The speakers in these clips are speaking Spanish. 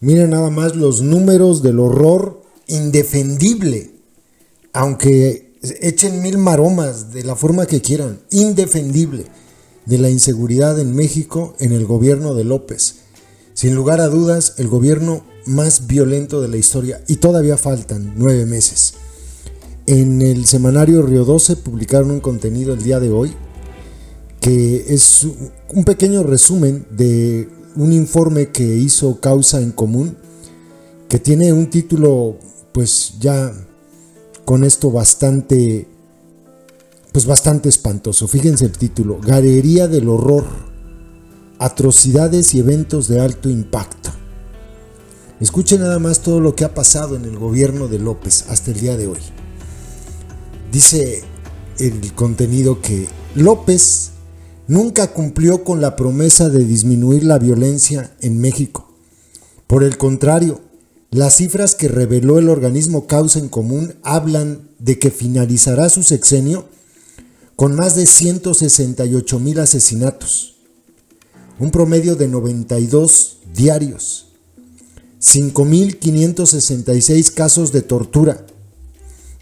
Miren nada más los números del horror indefendible, aunque echen mil maromas de la forma que quieran, indefendible, de la inseguridad en México en el gobierno de López. Sin lugar a dudas, el gobierno más violento de la historia, y todavía faltan 9 meses. En el semanario Río 12 publicaron un contenido el día de hoy que es un pequeño resumen de un informe que hizo Causa en Común, que tiene un título pues ya con esto bastante espantoso. Fíjense el título: Galería del horror, atrocidades y eventos de alto impacto. Escuchen nada más todo lo que ha pasado en el gobierno de López hasta el día de hoy. Dice el contenido que López nunca cumplió con la promesa de disminuir la violencia en México. Por el contrario, las cifras que reveló el organismo Causa en Común hablan de que finalizará su sexenio con más de 168,000 asesinatos, un promedio de 92 diarios, 5,566 casos de tortura,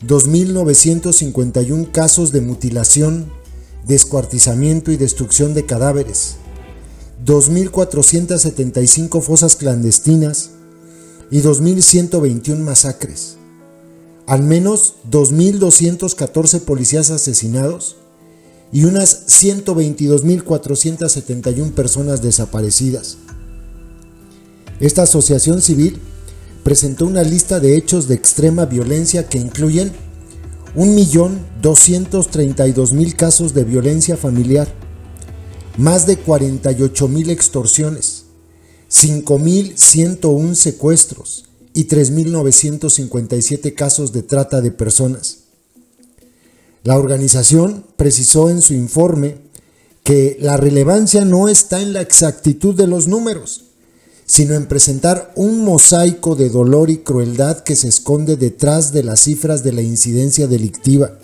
2,951 casos de mutilación, descuartizamiento y destrucción de cadáveres, 2,475 fosas clandestinas y 2,121 masacres, al menos 2,214 policías asesinados y unas 122,471 personas desaparecidas. Esta asociación civil presentó una lista de hechos de extrema violencia que incluyen 1,232,000 casos de violencia familiar, más de 48,000 extorsiones, 5,101 secuestros y 3,957 casos de trata de personas. La organización precisó en su informe que la relevancia no está en la exactitud de los números, sino en presentar un mosaico de dolor y crueldad que se esconde detrás de las cifras de la incidencia delictiva.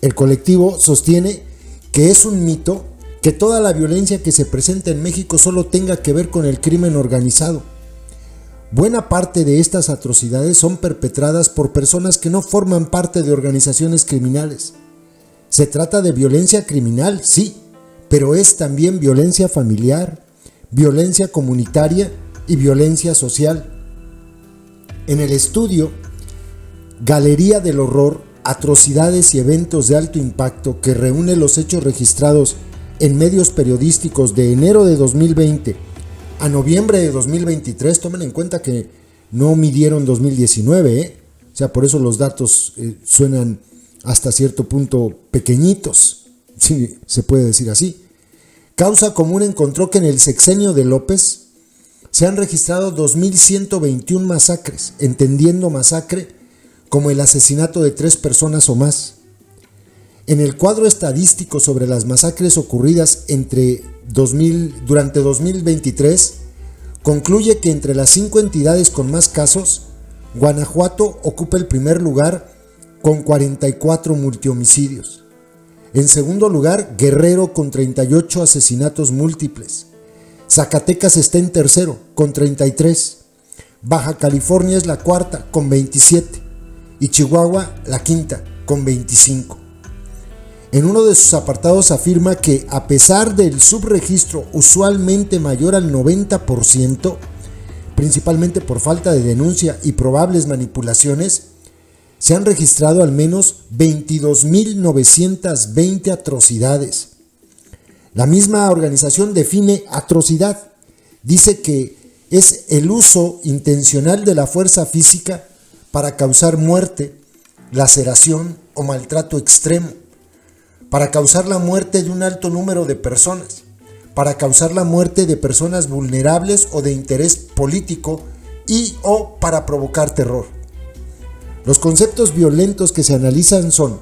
El colectivo sostiene que es un mito que toda la violencia que se presenta en México solo tenga que ver con el crimen organizado. Buena parte de estas atrocidades son perpetradas por personas que no forman parte de organizaciones criminales. Se trata de violencia criminal, sí, pero es también violencia familiar, violencia comunitaria y violencia social. En el estudio Galería del horror, atrocidades y eventos de alto impacto, que reúne los hechos registrados en medios periodísticos de enero de 2020 a noviembre de 2023, tomen en cuenta que no midieron 2019, o sea, por eso los datos suenan hasta cierto punto pequeñitos, si se puede decir así. Causa Común encontró que en el sexenio de López se han registrado 2,121 masacres, entendiendo masacre como el asesinato de 3 personas o más. En el cuadro estadístico sobre las masacres ocurridas durante 2023, concluye que entre las 5 entidades con más casos, Guanajuato ocupa el primer lugar con 44 multihomicidios. En segundo lugar, Guerrero con 38 asesinatos múltiples. Zacatecas está en tercero con 33. Baja California es la cuarta con 27. Y Chihuahua la quinta con 25. En uno de sus apartados afirma que a pesar del subregistro usualmente mayor al 90%, principalmente por falta de denuncia y probables manipulaciones, se han registrado al menos 22,920 atrocidades. La misma organización define atrocidad. Dice que es el uso intencional de la fuerza física para causar muerte, laceración o maltrato extremo, para causar la muerte de un alto número de personas, para causar la muerte de personas vulnerables o de interés político o para provocar terror. Los conceptos violentos que se analizan son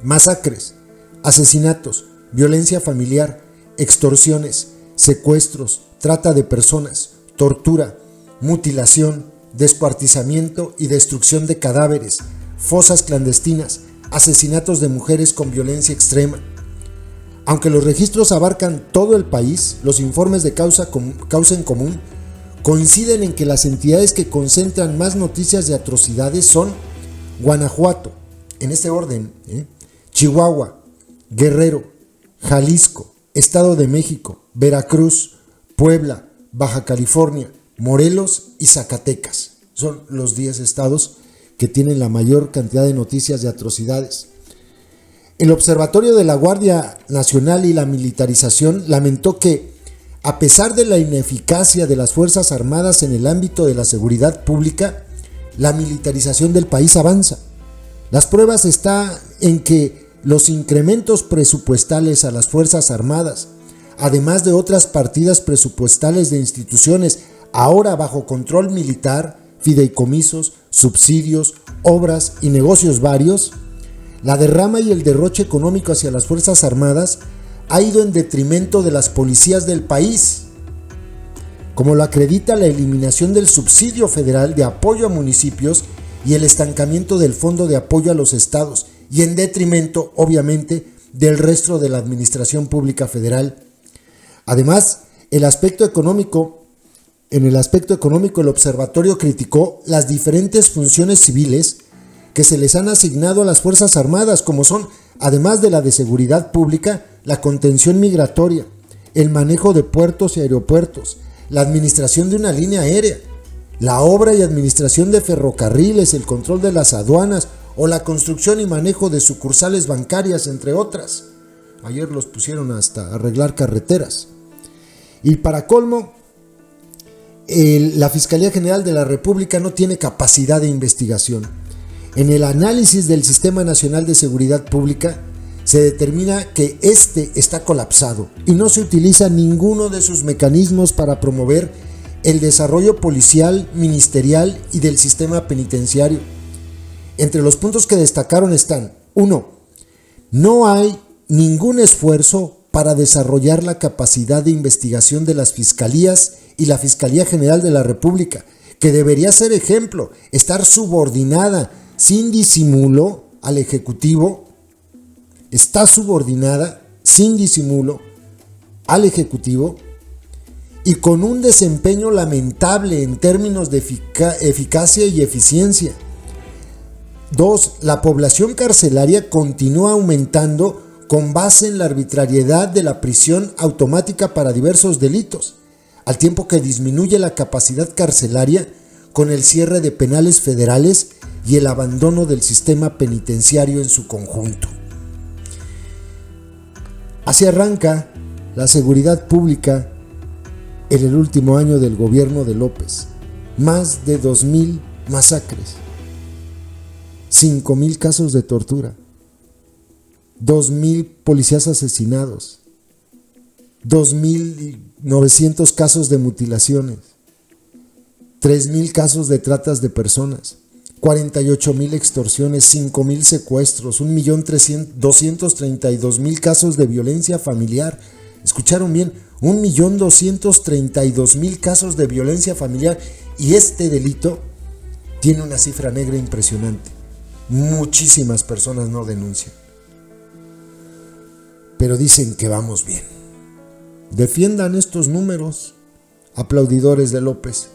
masacres, asesinatos, violencia familiar, extorsiones, secuestros, trata de personas, tortura, mutilación, descuartizamiento y destrucción de cadáveres, fosas clandestinas, asesinatos de mujeres con violencia extrema. Aunque los registros abarcan todo el país, los informes de Causa en Común coinciden en que las entidades que concentran más noticias de atrocidades son Guanajuato, en este orden, Chihuahua, Guerrero, Jalisco, Estado de México, Veracruz, Puebla, Baja California, Morelos y Zacatecas. Son los 10 estados que tienen la mayor cantidad de noticias de atrocidades. El Observatorio de la Guardia Nacional y la Militarización lamentó que, a pesar de la ineficacia de las Fuerzas Armadas en el ámbito de la seguridad pública, la militarización del país avanza. Las pruebas están en que los incrementos presupuestales a las Fuerzas Armadas, además de otras partidas presupuestales de instituciones ahora bajo control militar, fideicomisos, subsidios, obras y negocios varios, la derrama y el derroche económico hacia las Fuerzas Armadas ha ido en detrimento de las policías del país, como lo acredita la eliminación del subsidio federal de apoyo a municipios y el estancamiento del fondo de apoyo a los estados, y en detrimento, obviamente, del resto de la administración pública federal. Además, en el aspecto económico, el observatorio criticó las diferentes funciones civiles que se les han asignado a las Fuerzas Armadas, como son, además de la de seguridad pública, la contención migratoria, el manejo de puertos y aeropuertos, la administración de una línea aérea, la obra y administración de ferrocarriles, el control de las aduanas o la construcción y manejo de sucursales bancarias, entre otras. Ayer los pusieron hasta arreglar carreteras. Y para colmo, la Fiscalía General de la República no tiene capacidad de investigación. En el análisis del Sistema Nacional de Seguridad Pública se determina que este está colapsado y no se utiliza ninguno de sus mecanismos para promover el desarrollo policial, ministerial y del sistema penitenciario. Entre los puntos que destacaron están: 1. No hay ningún esfuerzo para desarrollar la capacidad de investigación de las fiscalías y la Fiscalía General de la República, que debería ser ejemplo, estar subordinada sin disimulo al Ejecutivo, está subordinada sin disimulo al Ejecutivo y con un desempeño lamentable en términos de eficacia y eficiencia. 2. La población carcelaria continúa aumentando con base en la arbitrariedad de la prisión automática para diversos delitos, al tiempo que disminuye la capacidad carcelaria con el cierre de penales federales y el abandono del sistema penitenciario en su conjunto. Así arranca la seguridad pública en el último año del gobierno de López. Más de 2,000 masacres, 5,000 casos de tortura, 2,000 policías asesinados, 2,900 casos de mutilaciones, 3,000 casos de tratas de personas, 48,000 extorsiones, 5,000 secuestros, 1,232,000 casos de violencia familiar. ¿Escucharon bien? 1,232,000 casos de violencia familiar, y este delito tiene una cifra negra impresionante. Muchísimas personas no denuncian, pero dicen que vamos bien. Defiendan estos números, aplaudidores de López.